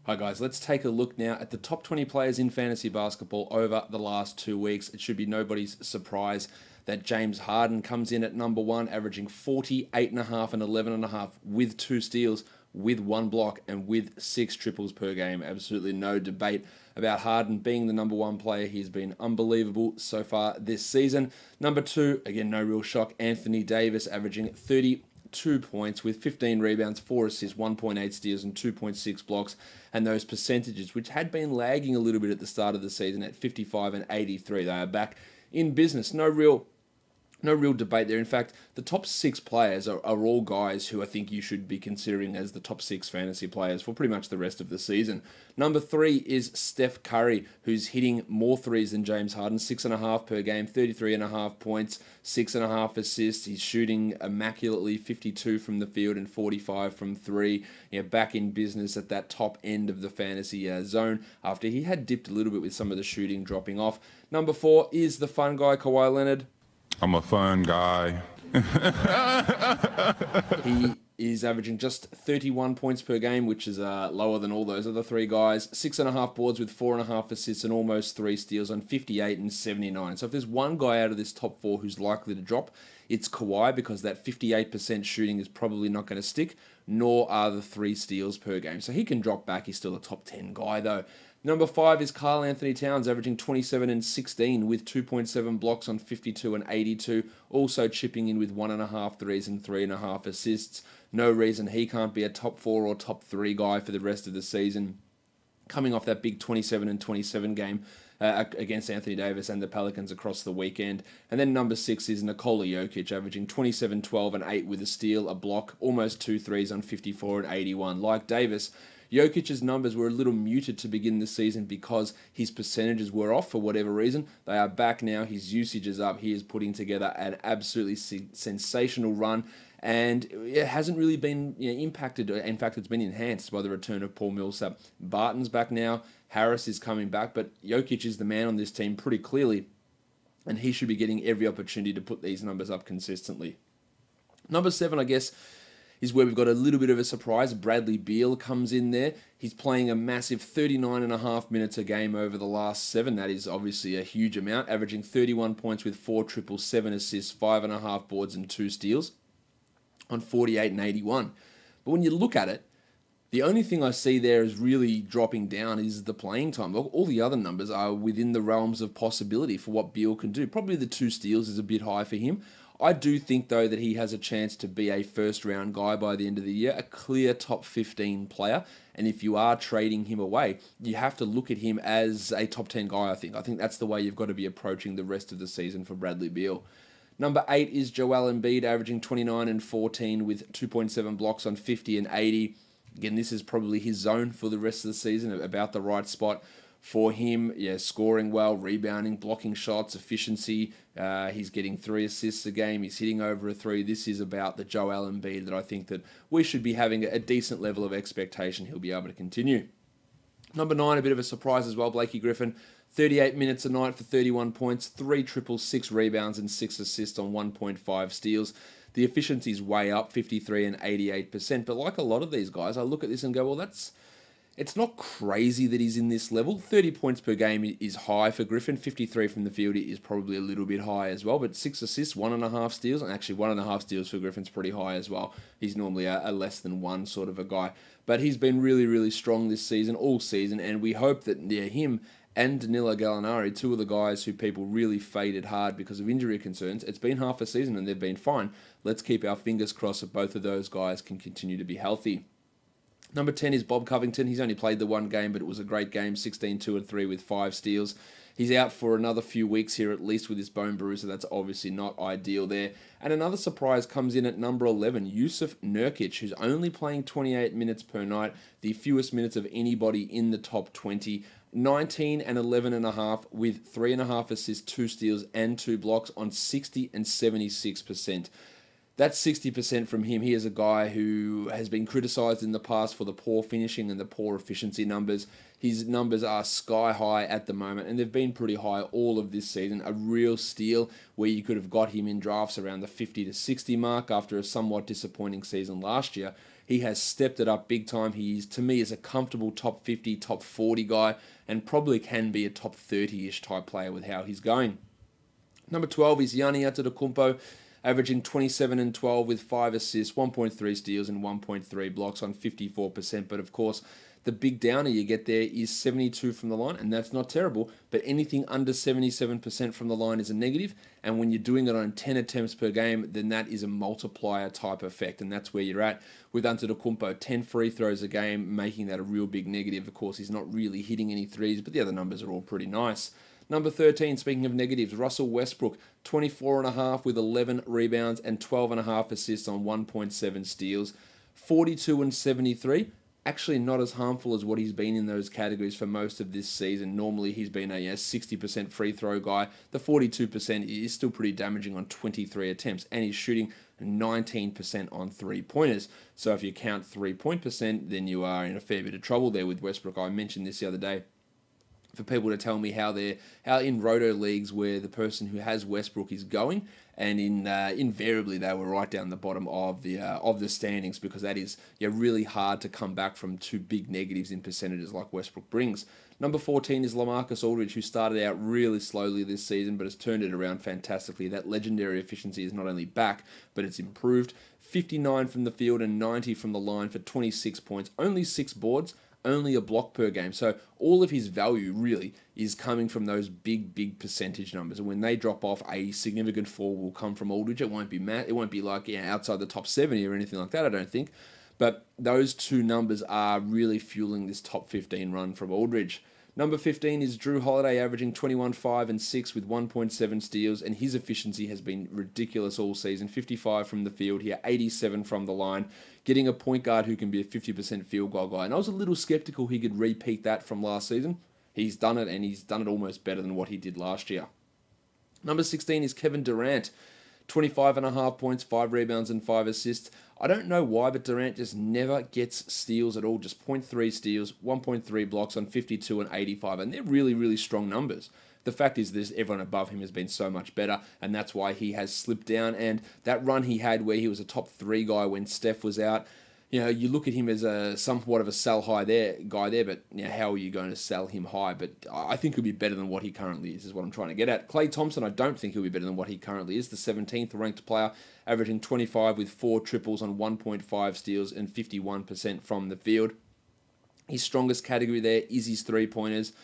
Hi guys, let's take a look now at the top 20 players in fantasy basketball over the last 2 weeks. It should be nobody's surprise that James Harden comes in at number one, averaging 48.5 and 11.5 with 2 steals, with 1 block, and with 6 triples per game. Absolutely no debate about Harden being the number one player. He's been unbelievable so far this season. Number two, again, no real shock, Anthony Davis, averaging 32 points with 15 rebounds, 4 assists, 1.8 steals, and 2.6 blocks. And those percentages, which had been lagging a little bit at the start of the season at 55 and 83, they are back in business. No real debate there. In fact, the top 6 players are all guys who I think you should be considering as the top 6 fantasy players for pretty much the rest of the season. Number 3 is Steph Curry, who's hitting more threes than James Harden, 6.5 per game, 33.5 points, 6.5 assists. He's shooting immaculately, 52 from the field and 45 from three. Back in business at that top end of the fantasy zone after he had dipped a little bit with some of the shooting dropping off. Number 4 is the fun guy, Kawhi Leonard. I'm a fun guy. He is averaging just 31 points per game, which is lower than all those other 3 guys. 6.5 boards with 4.5 assists and almost 3 steals on 58 and 79. So if there's one guy out of this top 4 who's likely to drop, it's Kawhi, because that 58% shooting is probably not going to stick, nor are the 3 steals per game. So he can drop back. He's still a top 10 guy, though. Number 5 is Karl Anthony Towns, averaging 27 and 16 with 2.7 blocks on 52 and 82, also chipping in with 1.5 threes and 3.5 assists. No reason he can't be a top 4 or top 3 guy for the rest of the season. Coming off that big 27 and 27 game against Anthony Davis and the Pelicans across the weekend. And then number 6 is Nikola Jokic, averaging 27, 12, and 8 with a steal, a block, almost 2 threes on 54 and 81. Like Davis, Jokic's numbers were a little muted to begin the season because his percentages were off for whatever reason. They are back now. His usage is up. He is putting together an absolutely sensational run, and it hasn't really been impacted. In fact, it's been enhanced by the return of Paul Millsap. Barton's back now. Harris is coming back, but Jokic is the man on this team pretty clearly, and he should be getting every opportunity to put these numbers up consistently. Number 7, I guess, is where we've got a little bit of a surprise. Bradley Beal comes in there. He's playing a massive 39.5 minutes a game over the last 7. That is obviously a huge amount, averaging 31 points with 4 triples, 7 assists, 5.5 boards, and 2 steals on 48 and 81. But when you look at it, the only thing I see there is really dropping down is the playing time. All the other numbers are within the realms of possibility for what Beal can do. Probably the 2 steals is a bit high for him. I do think, though, that he has a chance to be a first-round guy by the end of the year, a clear top 15 player. And if you are trading him away, you have to look at him as a top 10 guy, I think. I think that's the way you've got to be approaching the rest of the season for Bradley Beal. Number 8 is Joel Embiid, averaging 29 and 14 with 2.7 blocks on 50 and 80. Again, this is probably his zone for the rest of the season, about the right spot for him. Yeah, scoring well, rebounding, blocking shots, efficiency. He's getting 3 assists a game. He's hitting over a 3. This is about the Joel Embiid that I think that we should be having a decent level of expectation he'll be able to continue. Number 9, a bit of a surprise as well, Blakey Griffin. 38 minutes a night for 31 points, 3 triples, 6 rebounds, and 6 assists on 1.5 steals. The efficiency is way up, 53 and 88%. But like a lot of these guys, I look at this and go, well, it's not crazy that he's in this level. 30 points per game is high for Griffin. 53 from the field is probably a little bit high as well. But 6 assists, 1.5 steals, and actually 1.5 steals for Griffin's pretty high as well. He's normally a less than 1 sort of a guy. But he's been really, really strong this season, all season, and we hope that him and Danilo Gallinari, 2 of the guys who people really faded hard because of injury concerns. It's been half a season and they've been fine. Let's keep our fingers crossed that both of those guys can continue to be healthy. Number 10 is Bob Covington. He's only played the 1 game, but it was a great game, 16, 2, and 3 with 5 steals. He's out for another few weeks here, at least with his bone bruise, so that's obviously not ideal there. And another surprise comes in at number 11, Yusuf Nurkic, who's only playing 28 minutes per night, the fewest minutes of anybody in the top 20. 19 and 11.5 with 3.5 assists, 2 steals, and 2 blocks on 60 and 76%. That's 60% from him. He is a guy who has been criticised in the past for the poor finishing and the poor efficiency numbers. His numbers are sky high at the moment, and they've been pretty high all of this season. A real steal where you could have got him in drafts around the 50 to 60 mark after a somewhat disappointing season last year. He has stepped it up big time. He is, to me, is a comfortable top 50, top 40 guy, and probably can be a top 30-ish type player with how he's going. Number 12 is Giannis Antetokounmpo, averaging 27 and 12 with 5 assists, 1.3 steals, and 1.3 blocks on 54%. But of course, the big downer you get there is 72 from the line, and that's not terrible, but anything under 77% from the line is a negative, and when you're doing it on 10 attempts per game, then that is a multiplier type effect, and that's where you're at with Antetokounmpo. 10 free throws a game, making that a real big negative. Of course, he's not really hitting any threes, but the other numbers are all pretty nice. Number 13, speaking of negatives, Russell Westbrook, 24.5 with 11 rebounds and 12.5 assists on 1.7 steals, 42 and 73. Actually not as harmful as what he's been in those categories for most of this season. Normally he's been a 60% free throw guy. The 42% is still pretty damaging on 23 attempts, and he's shooting 19% on three-pointers. So if you count three-point percent, then you are in a fair bit of trouble there with Westbrook. I mentioned this the other day. For people to tell me how in roto leagues where the person who has Westbrook is going, and invariably they were right down the bottom of the standings, because that is really hard to come back from two big negatives in percentages like Westbrook brings. Number 14 is LaMarcus Aldridge, who started out really slowly this season but has turned it around fantastically. That legendary efficiency is not only back, but it's improved. 59 from the field and 90 from the line for 26 points, only 6 boards, only a block per game. So all of his value really is coming from those big percentage numbers. And when they drop off, a significant fall will come from Aldridge. It won't be like outside the top 70 or anything like that, I don't think. But those two numbers are really fueling this top 15 run from Aldridge. Number 15 is Drew Holiday, averaging 21, 5, and 6 with 1.7 steals, and his efficiency has been ridiculous all season. 55 from the field here, 87 from the line, getting a point guard who can be a 50% field goal guy. And I was a little skeptical he could repeat that from last season. He's done it, and he's done it almost better than what he did last year. Number 16 is Kevin Durant. 25.5 points, 5 rebounds, and 5 assists. I don't know why, but Durant just never gets steals at all. Just 0.3 steals, 1.3 blocks on 52 and 85. And they're really strong numbers. The fact is this, everyone above him has been so much better, and that's why he has slipped down. And that run he had where he was a top 3 guy when Steph was out, you look at him as a somewhat of a sell high guy there, but how are you going to sell him high? But I think he'll be better than what he currently is what I'm trying to get at. Klay Thompson, I don't think he'll be better than what he currently is. The 17th ranked player, averaging 25 with 4 triples on 1.5 steals and 51% from the field. His strongest category there is his three-pointers.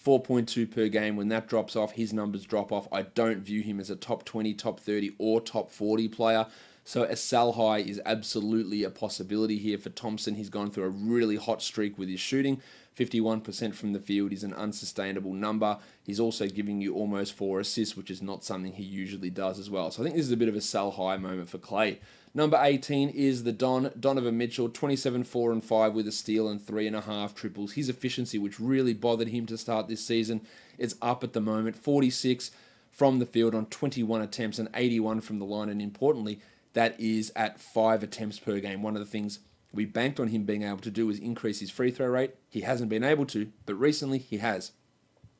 4.2 per game. When that drops off, his numbers drop off. I don't view him as a top 20, top 30, or top 40 player. So a sell high is absolutely a possibility here for Thompson. He's gone through a really hot streak with his shooting. 51% from the field is an unsustainable number. He's also giving you almost 4 assists, which is not something he usually does as well. So I think this is a bit of a sell high moment for Klay. Number 18 is the Donovan Mitchell, 27, 4, and 5 with a steal and 3.5 triples. His efficiency, which really bothered him to start this season, is up at the moment. 46 from the field on 21 attempts and 81 from the line. And importantly, that is at 5 attempts per game. One of the things we banked on him being able to do is increase his free throw rate. He hasn't been able to, but recently he has.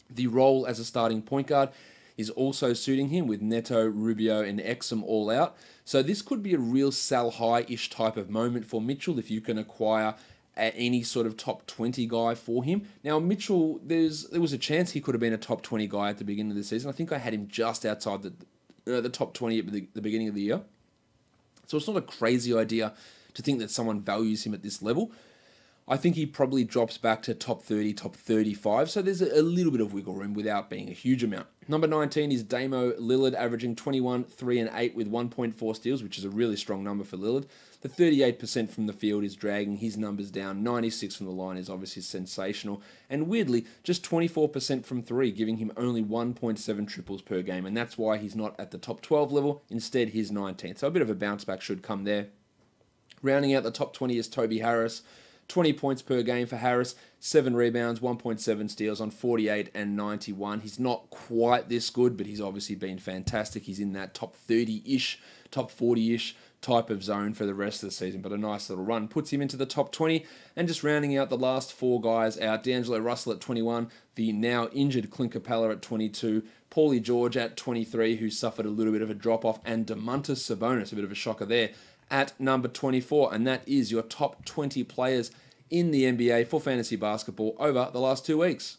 The role as a starting point guard is also suiting him with Neto, Rubio, and Exum all out. So this could be a real sell high-ish type of moment for Mitchell if you can acquire any sort of top 20 guy for him. Now, Mitchell, there was a chance he could have been a top 20 guy at the beginning of the season. I think I had him just outside the top 20 at the beginning of the year. So it's not a crazy idea to think that someone values him at this level. I think he probably drops back to top 30, top 35. So there's a little bit of wiggle room without being a huge amount. Number 19 is Damo Lillard, averaging 21, 3, and 8 with 1.4 steals, which is a really strong number for Lillard. The 38% from the field is dragging his numbers down. 96 from the line is obviously sensational. And weirdly, just 24% from 3, giving him only 1.7 triples per game. And that's why he's not at the top 12 level. Instead, he's 19th. So a bit of a bounce back should come there. Rounding out the top 20 is Toby Harris. 20 points per game for Harris, 7 rebounds, 1.7 steals on 48 and 91. He's not quite this good, but he's obviously been fantastic. He's in that top 30-ish, top 40-ish type of zone for the rest of the season, but a nice little run puts him into the top 20. And just rounding out the last 4 guys out, D'Angelo Russell at 21, the now injured Clint Capella at 22, Paulie George at 23, who suffered a little bit of a drop-off, and Domantas Sabonis, a bit of a shocker there, at number 24, and that is your top 20 players in the NBA for fantasy basketball over the last 2 weeks.